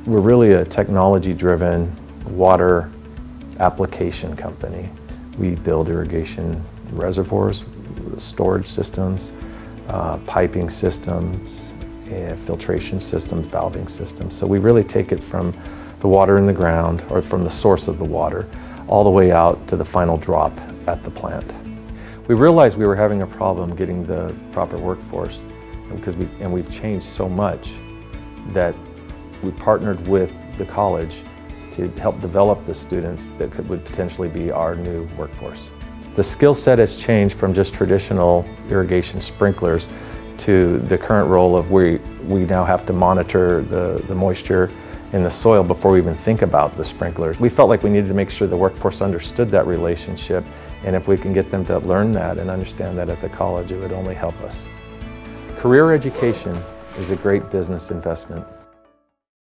We're really a technology-driven water application company. We build irrigation reservoirs, storage systems, piping systems, and filtration systems, valving systems. So we really take it from the water in the ground, or from the source of the water, all the way out to the final drop at the plant. We realized we were having a problem getting the proper workforce, because we've changed so much that we partnered with the college to help develop the students that would potentially be our new workforce. The skill set has changed from just traditional irrigation sprinklers to the current role of we now have to monitor the moisture in the soil before we even think about the sprinklers. We felt like we needed to make sure the workforce understood that relationship, and if we can get them to learn that and understand that at the college, it would only help us. Career education is a great business investment.